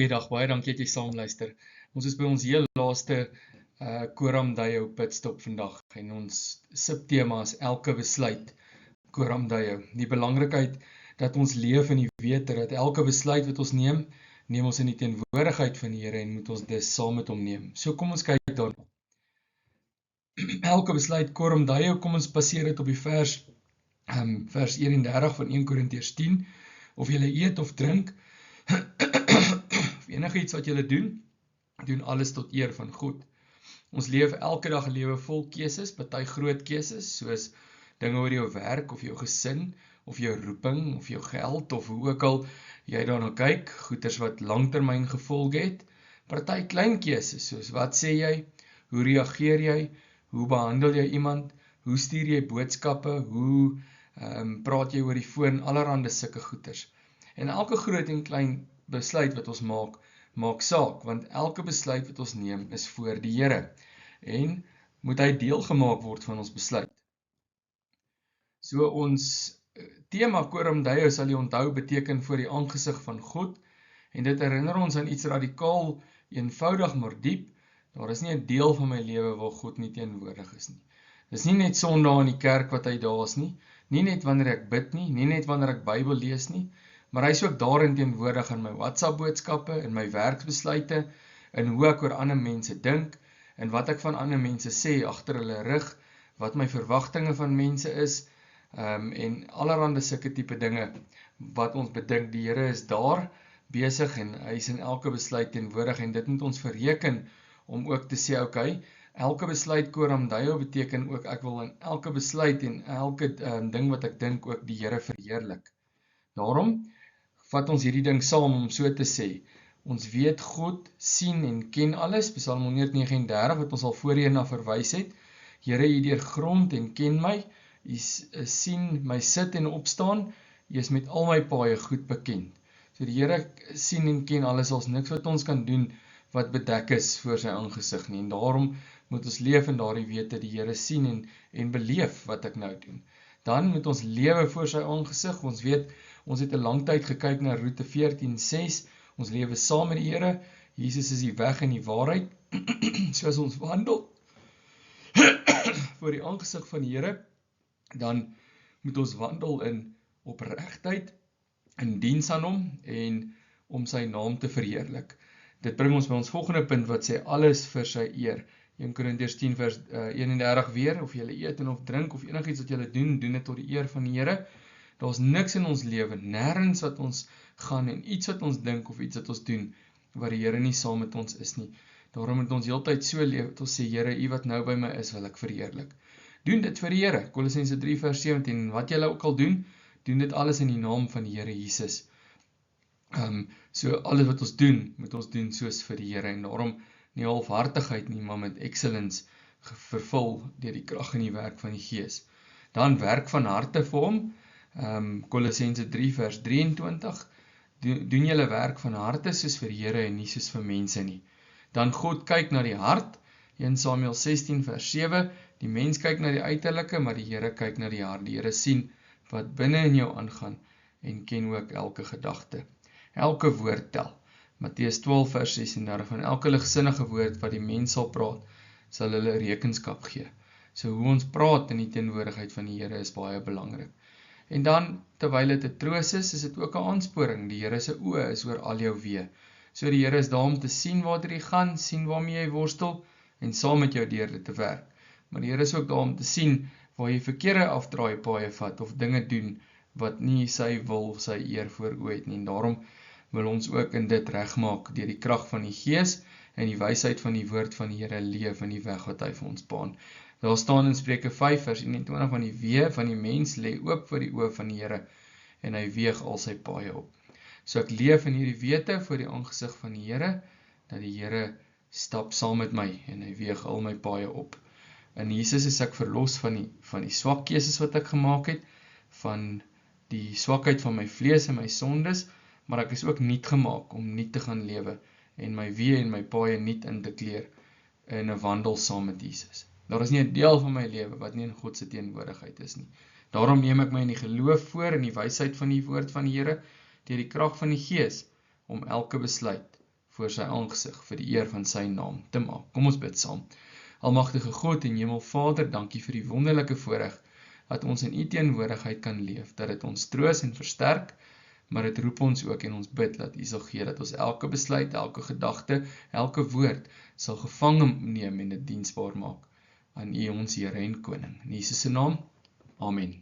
Goeiedag, baie dankie dat jy saamluister. Ons is by ons heel laaste Coram Deo pitstop vandag en ons subtema is elke besluit Coram Deo. Die belangrikheid dat ons leef in die wete dat elke besluit wat ons neem, neem ons in die teenwoordigheid van die Here en moet ons dis saam met hom neem. So kom ons kyk daarna. Elke besluit Coram Deo, kom ons baseer dit op die vers 31 van 1 Korintiërs 10, of jy eet of drink, of enige iets wat jy doen alles tot eer van God. Ons leef elke dag 'n lewe vol keuses, party groot keuses, soos dinge oor jou werk, of jou gesin, of jou roeping, of jou geld, of hoe ook al jy daarna kyk, goeders wat langtermyn gevolg het, party klein keuses, soos wat sê jy, hoe reageer jy, hoe behandel jy iemand, hoe stuur jy boodskappe, hoe praat jy oor die foon, allerhande sulke goeders. En elke groot en klein besluit wat ons maak saak, want elke besluit wat ons neem is voor die Here, en moet hy deel gemaak word van ons besluit. So ons tema Coram Deo sal jy onthou beteken voor die aangesig van God, en dit herinner ons aan iets radikaal, eenvoudig maar diep. Daar is nie 'n deel van my lewe waar God nie teenwoordig is nie. Dis nie net Sondag in die kerk wat hy daar is nie, nie net wanneer ek bid nie net wanneer ek Bybel lees nie, maar hy is ook daarin teenwoordig in my WhatsApp boodskappe, in my werksbesluite, in hoe ek oor ander mense dink, en wat ek van ander mense sê agter hulle rug, wat my verwagtinge van mense is, en allerhande sulke tipe dinge wat ons bedink. Die Here is daar besig en hy is in elke besluit teenwoordig, en dit moet ons verreken om ook te sê, okay, elke besluit Coram Deo beteken ook ek wil in elke besluit en elke ding wat ek dink ook die Here verheerlik. Daarom vat ons hierdie ding saam om so te sê, ons weet God sien en ken alles, Psalm 139 wat ons al voorheen na verwys het, Here, U deurgrond en ken my, U sien my sit en opstaan, U is met al my paaie goed bekend. So die Here sien en ken alles, als niks wat ons kan doen wat bedek is voor sy aangesig nie, en daarom moet ons leef in daardie wete, die Here sien en beleef wat ek nou doen. Dan moet ons lewe voor sy aangesig. Ons weet, ons het 'n lang tyd gekyk na Roete 14:6, ons lewe saam met die Here, Jesus is die weg en die waarheid, soos ons wandel voor die aangesig van die Here, dan moet ons wandel in opregtheid, in diens aan hom, en om sy naam te verheerlik. Dit bring ons by ons volgende punt wat sê, alles vir sy eer. 1 Korintiërs 10 vers 31 weer, of jy eet en of drink, of enigiets wat jy doen dit tot die eer van die Here. Daar is niks in ons lewe, nêrens wat ons gaan, en iets wat ons dink, of iets wat ons doen, waar die Here nie saam met ons is nie. Daarom moet ons heeltyd so leef, dat ons sê, Here, U wat nou by my is, wil ek verheerlik. Doen dit vir die Here, Kolossense 3 vers 17, wat julle ook al doen dit alles in die naam van die Here Jesus. So alles wat ons doen, moet ons doen soos vir die Here, en daarom nie halfhartigheid nie, maar met excellence vervul deur die krag en die werk van die Gees. Dan werk van harte vir hom, Kolossense 3 vers 23, doen julle werk van harte soos vir die Here en nie soos vir mense nie. Dan God kyk na die hart, 1 Samuel 16 vers 7, die mens kyk na die uiterlike, maar die Here kyk na die hart. Die Here sien wat binne in jou aangaan, en ken ook elke gedagte. Elke woord tel. Matteus 12 vers 36, van elke ligsinnige woord wat die mens sal praat, sal hulle rekenskap gee. So hoe ons praat in die teenwoordigheid van die Here is baie belangrik. En dan, terwyl dit 'n troos is dit ook 'n aansporing. Die Here se oë is oor al jou weë. So die Here is daar om te sien waar jy gaan, sien waarmee jy worstel, en saam met jou deur dit te werk. Maar die Here is ook daar om te sien waar jy verkeerde afdraai paaie vat, of dinge doen wat nie sy wil, sy eer voor oë het nie. En daarom wil ons ook in dit regmaak deur die krag van die Gees en die wysheid van die woord van die Here leef in die weg wat hy vir ons baan. Daar staan in Spreuke 5 vers 21, van die weë van die mens lê oop voor die oë van die Here, en hy weeg al sy paaie op. So ek leef in hierdie wete voor die aangesig van die Here, dat die Here stap saam met my, en hy weeg al my paaie op. In Jesus is ek verlos van die swak keuses wat ek gemaak het, van die swakheid van my vlees en my sondes, maar ek is ook nuut gemaak om nuut te gaan lewe, en my weë en my paaie nuut in te kleer, in 'n wandel saam met Jesus. Daar is nie 'n deel van my lewe wat nie in God se teenwoordigheid is nie. Daarom neem ek my in die geloof voor, in die wysheid van die woord van die Here, deur die krag van die Gees, om elke besluit voor sy aangesig vir die eer van sy naam te maak. Kom ons bid saam. Almagtige God en Hemelvader, dankie vir die wonderlike voorreg dat ons in U teenwoordigheid kan leef, dat dit ons troos en versterk, maar dit roep ons ook en ons bid dat U sal gee dat ons elke besluit, elke gedagte, elke woord sal gevange neem en dit diensbaar maak aan U ons Here en Koning. In Jesus se naam, amen.